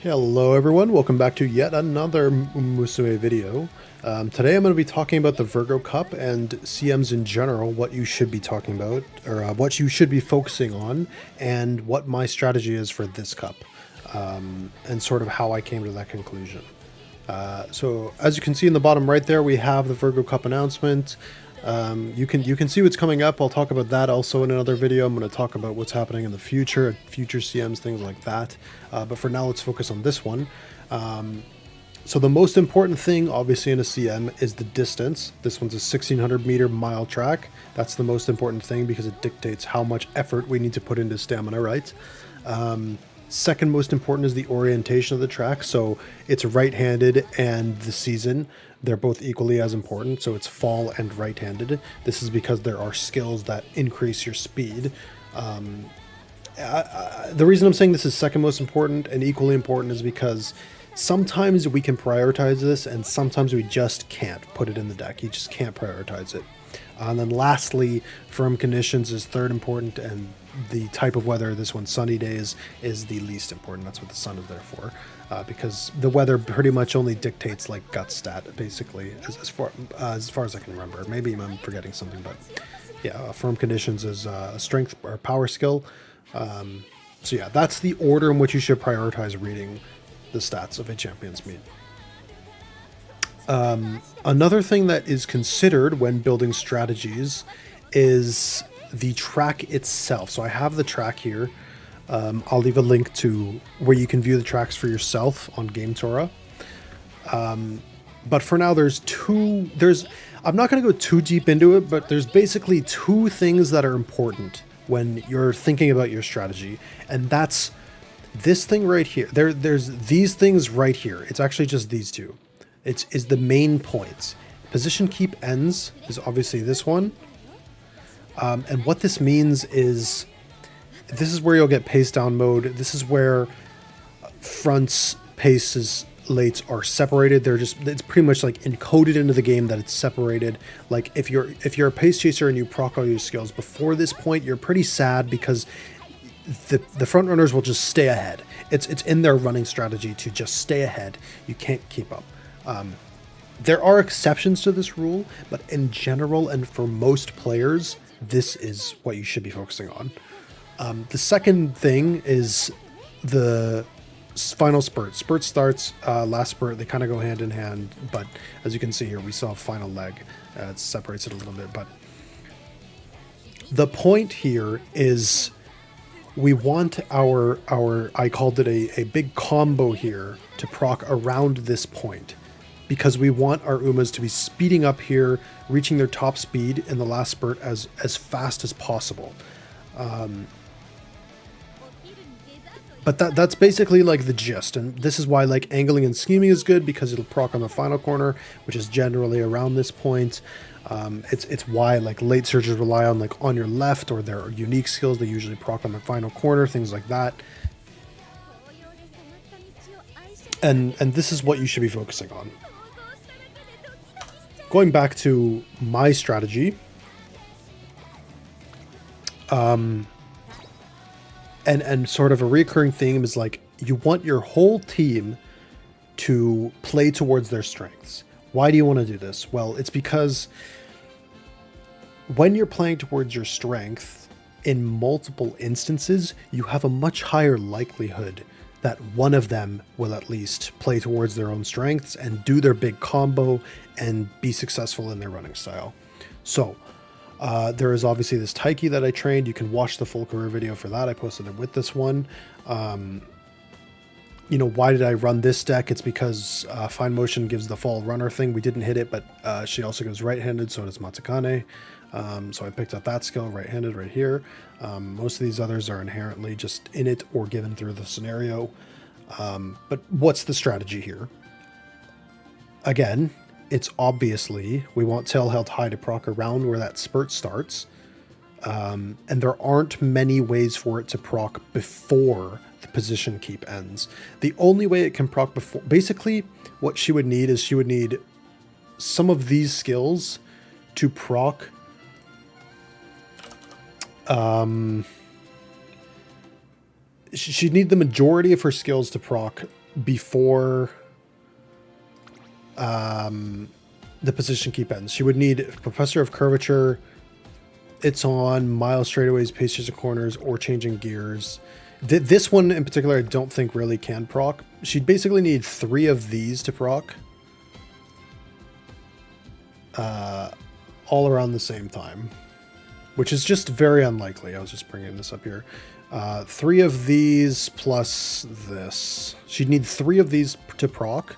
Hello everyone, welcome back to yet another Umamusume video. Today I'm going to be talking about the Virgo Cup and CMs in general, what you should be talking about, or what you should be focusing on, and what my strategy is for this cup, and sort of how I came to that conclusion. So as you can see in the bottom right there, we have the Virgo Cup announcement. You can see what's coming up. I'll talk about that also in another video. I'm going to talk about what's happening in the future CMs, things like that. But for now, let's focus on this one. So the most important thing, obviously, in a CM is the distance. This one's a 1600 meter mile track. That's the most important thing because it dictates how much effort we need to put into stamina, right? Second most important is the orientation of the track. So it's right-handed and the season. They're both equally as important. So it's fall and right-handed. This is because there are skills that increase your speed. The reason I'm saying this is second most important and equally important is because sometimes we can prioritize this and sometimes we just can't put it in the deck. You just can't prioritize it. And then lastly, firm conditions is third important, and the type of weather, this one, sunny days, is the least important. That's what the sun is there for, because the weather pretty much only dictates like gut stat, basically, as far as I can remember. Maybe I'm forgetting something, but yeah, firm conditions is a strength or power skill. So yeah, that's the order in which you should prioritize reading the stats of a champion's meet. Another thing that is considered when building strategies is the track itself. So I have the track here. I'll leave a link to where you can view the tracks for yourself on GameTora. But for now, I'm not going to go too deep into it, but there's basically two things that are important when you're thinking about your strategy. And that's this thing right here. There's these things right here. It's actually just these two. Is the main points. Position keep ends is obviously this one. And what this means is this is where you'll get pace down mode. This is where fronts, paces, lates are separated. It's pretty much like encoded into the game that it's separated. Like if you're a pace chaser and you proc all your skills before this point, you're pretty sad because the front runners will just stay ahead. It's in their running strategy to just stay ahead. You can't keep up. There are exceptions to this rule, but in general and for most players, this is what you should be focusing on. The second thing is the final spurt. Spurt starts, last spurt, they kind of go hand in hand, but as you can see here, we saw a final leg. It separates it a little bit, but the point here is we want our I called it a big combo here to proc around this point, because we want our Umas to be speeding up here, reaching their top speed in the last spurt as fast as possible. But that's basically like the gist, and this is why like angling and scheming is good, because it'll proc on the final corner, which is generally around this point. It's why like late surgers rely on like on your left or their unique skills. They usually proc on the final corner, things like that. And this is what you should be focusing on. Going back to my strategy, and sort of a recurring theme is like you want your whole team to play towards their strengths. Why do you want to do this? Well, it's because when you're playing towards your strength in multiple instances, you have a much higher likelihood that one of them will at least play towards their own strengths and do their big combo and be successful in their running style. So there is obviously this Taiki that I trained. You can watch the full career video for that. I posted it with this one. Why did I run this deck? It's because Fine Motion gives the fall runner thing. We didn't hit it, but she also goes right-handed, so does Matsukane. So I picked up that skill, right-handed, right here. Most of these others are inherently just in it or given through the scenario. But what's the strategy here? Again, it's obviously we want tail held high to proc around where that spurt starts. And there aren't many ways for it to proc before the position keep ends. The only way it can proc before, basically what she would need is she would need some of these skills to proc she'd need the majority of her skills to proc before the position keep ends. She would need Professor of Curvature, It's On, Mile Straightaways, Paces and Corners, or Changing Gears. This one in particular I don't think really can proc. She'd basically need 3 of these to proc. All around the same time. Which is just very unlikely. I was just bringing this up here. 3 of these plus this. She'd need 3 of these to proc.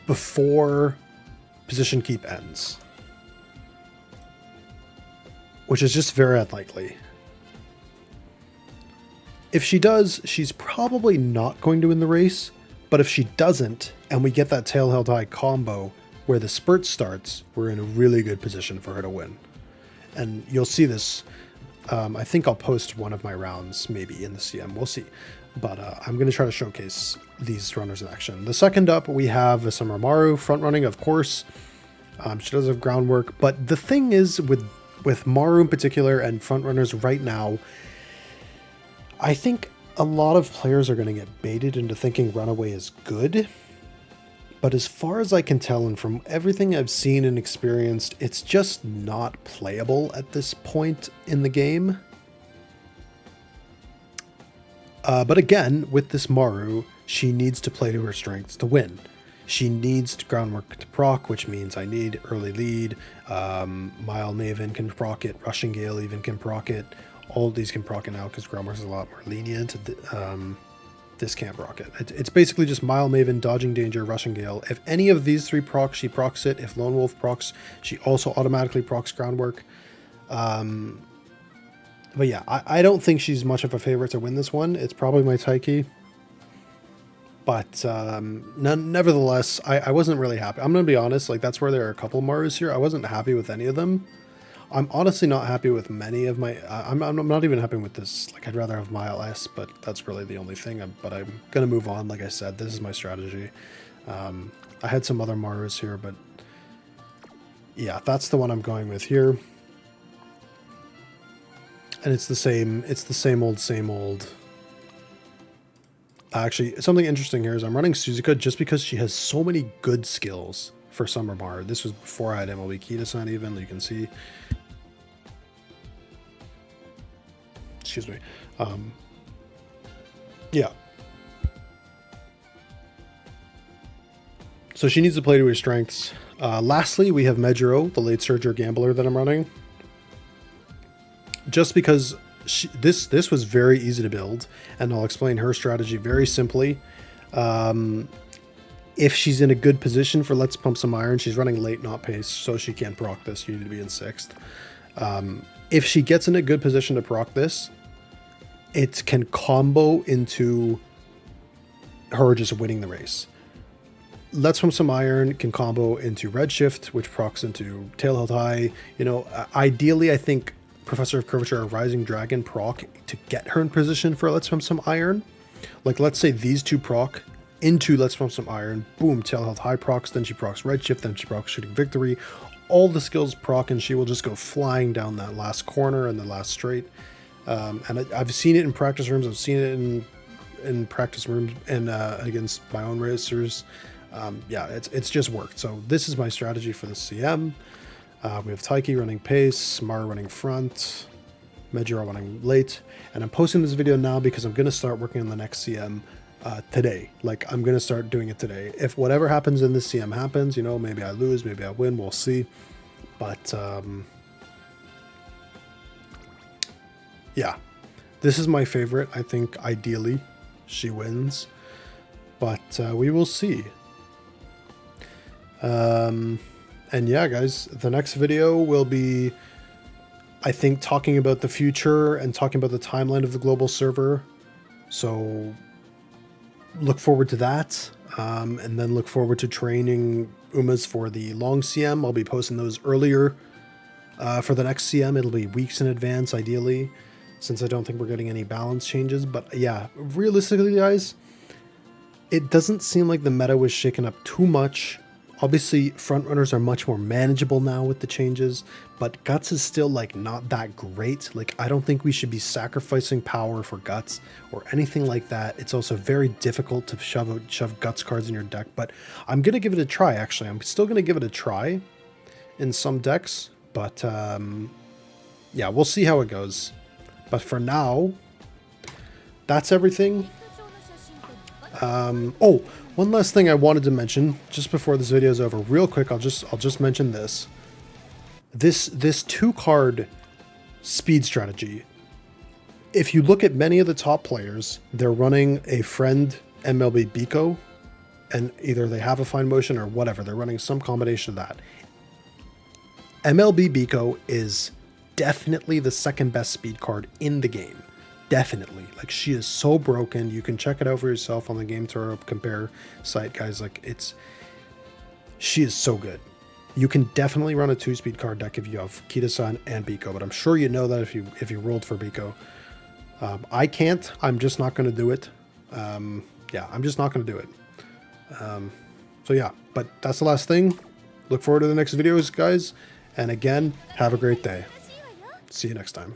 Before position keep ends. Which is just very unlikely. If she does, she's probably not going to win the race, but if she doesn't, and we get that tail held high combo where the spurt starts, we're in a really good position for her to win. And you'll see this, I think I'll post one of my rounds maybe in the CM, we'll see. But I'm going to try to showcase these runners in action. The second up, we have Umamusume front running, of course. She does have groundwork, but the thing is with Maru in particular and front runners right now, I think a lot of players are going to get baited into thinking Runaway is good. But as far as I can tell, and from everything I've seen and experienced, it's just not playable at this point in the game. But again, with this Maru, she needs to play to her strengths to win. She needs groundwork to proc, which means I need early lead. Mile Maven can proc it. Rushing Gale even can proc it. All of these can proc it now because groundwork is a lot more lenient. This can't proc it. It's basically just Mile Maven, Dodging Danger, Rushing Gale. If any of these 3 procs, she procs it. If Lone Wolf procs, she also automatically procs groundwork. But yeah, I don't think she's much of a favorite to win this one. It's probably my Taiki. But nevertheless, I wasn't really happy. I'm going to be honest, like that's where there are a couple Marus here. I wasn't happy with any of them. I'm honestly not happy with many of my... I'm not even happy with this. Like, I'd rather have Mile S, but that's really the only thing. But I'm going to move on. Like I said, this is my strategy. I had some other Marus here, but... yeah, that's the one I'm going with here. And it's the same old. Actually, something interesting here is I'm running Suzuka just because she has so many good skills for Summer Bar. This was before I had MLB Kita-san even, you can see. Excuse me. Yeah. So she needs to play to her strengths. Lastly, we have Mejiro, the late Surger Gambler that I'm running. Just because this was very easy to build, and I'll explain her strategy very simply. If she's in a good position for Let's Pump Some Iron, she's running late, not pace, so she can't proc this. You need to be in 6th. If she gets in a good position to proc this, it can combo into her just winning the race. Let's Pump Some Iron can combo into Redshift, which procs into Tail Held High. You know, ideally, I think Professor of Curvature or Rising Dragon proc to get her in position for Let's Pump Some Iron. Like, let's say these 2 proc into Let's Pump Some Iron. Boom, Tail Held High procs, then she procs Redshift, then she procs Shooting Victory. All the skills proc, and she will just go flying down that last corner and the last straight. And I've seen it in practice rooms. I've seen it in practice rooms and against my own racers. Yeah, it's just worked. So this is my strategy for the CM. We have Taiki running pace, Mara running front, Mejiro running late, and I'm posting this video now because I'm going to start working on the next CM today. Like, I'm going to start doing it today. If whatever happens in this CM happens, you know, maybe I lose, maybe I win, we'll see. But, yeah, this is my favorite. I think ideally she wins, but we will see. And yeah, guys, the next video will be, I think, talking about the future and talking about the timeline of the global server. So look forward to that. And then look forward to training Umas for the long CM. I'll be posting those earlier for the next CM. It'll be weeks in advance, ideally, since I don't think we're getting any balance changes. But yeah, realistically, guys, it doesn't seem like the meta was shaken up too much Obviously, front runners are much more manageable now with the changes, but Guts is still like not that great. Like, I don't think we should be sacrificing power for Guts or anything like that. It's also very difficult to shove Guts cards in your deck, but I'm gonna give it a try. Actually, I'm still gonna give it a try in some decks, but yeah, we'll see how it goes. But for now, that's everything. Oh, one last thing I wanted to mention just before this video is over, real quick. I'll just mention this. This 2-card speed strategy. If you look at many of the top players, they're running a friend MLB Biko, and either they have a fine motion or whatever. They're running some combination of that. MLB Biko is definitely the second best speed card in the game. Definitely. Like, she is so broken. You can check it out for yourself on the Game Toro Compare site, guys. Like, she is so good. You can definitely run a 2-speed card deck if you have Kita-san and Biko, but I'm sure you know that if you rolled for Biko. I can't. I'm just not going to do it. Yeah, I'm just not going to do it. So yeah, but that's the last thing. Look forward to the next videos, guys. And again, have a great day. See you next time.